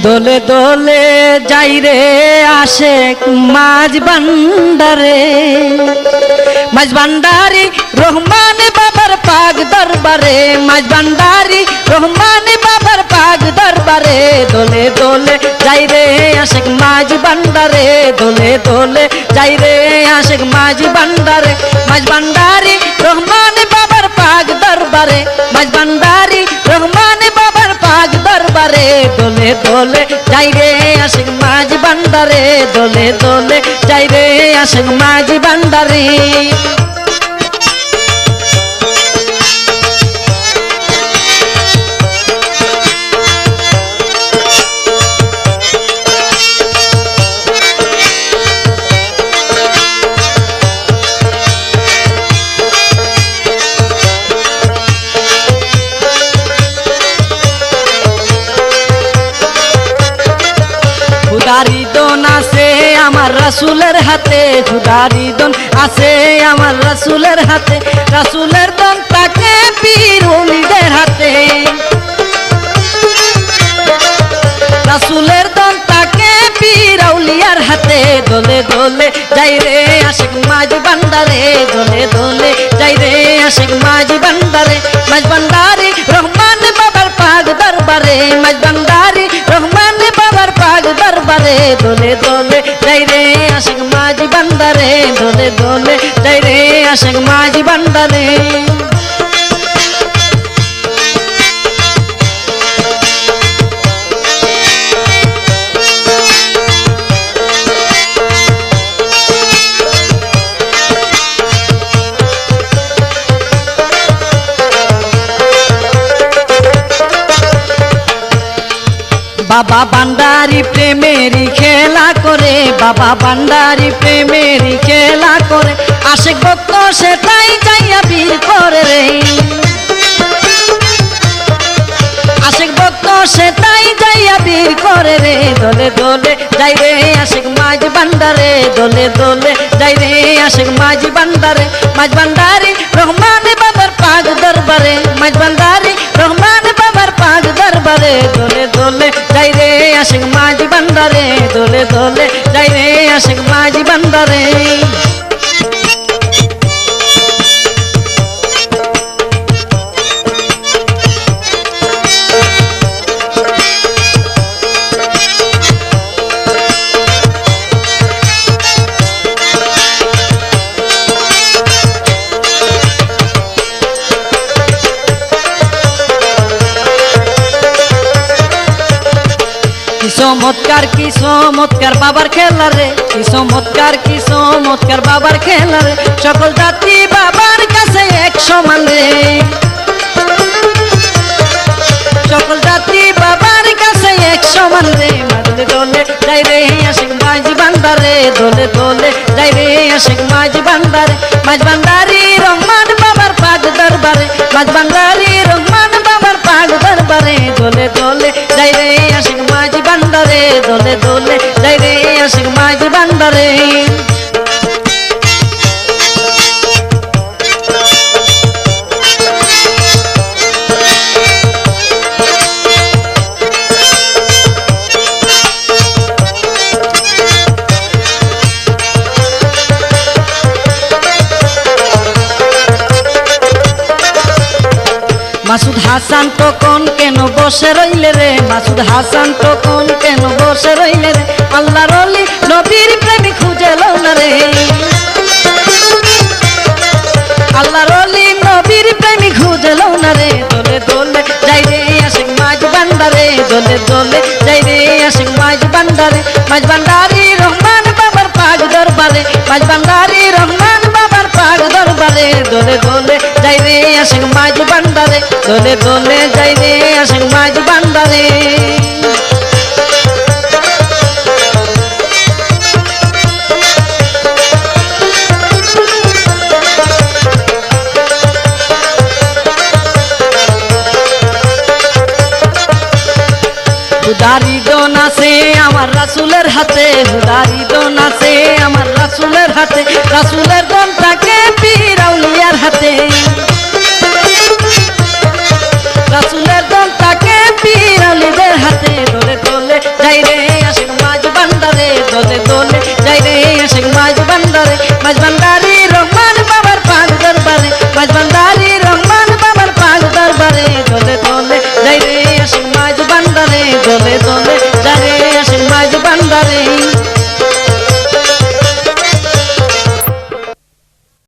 দোলে দোলে যাই রে আশেক মাঝ ভান্ডারে, মাঝ ভান্ডারি রহমান বাবার পাক দরবারে, মাঝ ভান্ডারি রহমান বাবার পাক দরবারে। দোলে দোলে যাই রে আশেক মাঝ ভান্ডারে, দোলে দোলে যাই রে আশেক মাঝ ভান্ডারে, মাঝ ভান্ডারি রহমান বাবার পাক দরবারে, মাঝ ভান্ডারি রহমান বাবার পাক দরবারে। দোলে দোলে যাই রে আশেক মাঝ ভান্ডারে, দোলে দোলে যাই রে আশেক মাঝ ভান্ডারে। খুদারি দন আছে আমার রাসূলের হাতে, খুদারি দন আছে আমার রাসূলের হাতে, রাসূলের দন থাকে পীর ওলিদের হাতে, রাসূলের দন থাকে পীর আউলিয়ার হাতে। দোলে দোলে যাই রে আশেক মাঝ ভান্ডারে, দোলে দোলে যাই রে আশেক মাঝ ভান্ডারে, মাঝ ভান্ডারি রহমান বাবার পাক দরবারে, মাঝ ভান্ডারি রহমান বাবার পাক দরবারে। দোলে দোলে যাই রে আশেক মাঝ ভান্ডারে, দোলে দোলে যাই রে আশেক মাঝ ভান্ডারে। বাবা ভান্ডারি প্রেমেরি খেলা করে, বাবা ভান্ডারি প্রেমেরি খেলা করে, আশেক ভক্ত সেটাই যাইয়া বীর করে রে, আশেক ভক্ত সেটাই যাইয়া বীর করে রে। দোলে দোলে যাই রে আশেক মাঝ ভান্ডারে, দোলে দোলে যাই রে আশেক মাঝ ভান্ডারে, মাঝ ভান্ডারি রহমান বাবার পাক দরবারে, মাঝ ভান্ডারি রহমান বাবার পাক দরবারে। দোলে দোলে যাই রে আশেক মাঝ ভান্ডারে, দোলে দোলে যাই রে আশেক মাঝ ভান্ডারে। কি চমৎকার বাবার খেলা রে, কি চমৎকার বাবার খেলা রে, সকল জাতি বাবার কাছে এক সমান রে, সকল জাতি বাবার কাছে এক সমান রে। দোলে দোলে যাই রে আশেক মাঝ ভান্ডারে, দোলে দোলে যাই রে আশেক মাঝ ভান্ডারে, মাঝ ভান্ডারি রহমান বাবার পাক দরবারে, মাঝ ভান্ডারি রহমান বাবার পাক দরবারে। দোলে দোলে যাই রে আশেক মাঝ ভান্ডারে, দোলে দোলে যাই রে আশেক মাঝ ভান্ডারে। মাসুদ হাসান তখন কেন বসে রইলে রে, মাসুদ হাসান তখন কেন বসে রইলে রে, আল্লাহর ওলি নবীর প্রেমী খুঁজে লও না রে, আল্লাহর ওলি নবীর প্রেমী খুঁজে লও না রে। দোলে দোলে যাই রে আশেক মাঝ ভান্ডারে, দোলে দোলে যাই রে আশেক মাঝ ভান্ডারে, মাঝ ভান্ডারি রহমান বাবার পাক দরবারে, মাঝ ভান্ডারি রহমান বাবার পাক দরবারে। দোলে দোলে যাই রে আশেক মাঝ ভান্ডারে, দোলে দোলে যাই রে আশেক মাঝ ভান্ডারে। খুদারি দন আছে আমার রাসূলের হাতে, খুদারি দন আছে আমার রাসূলের হাতে, রাসূলের দন থাকে পীর আউলিয়ার হাতে, যাই রে আশেক মাঝ ভান্ডারে দলে দলে যাই রে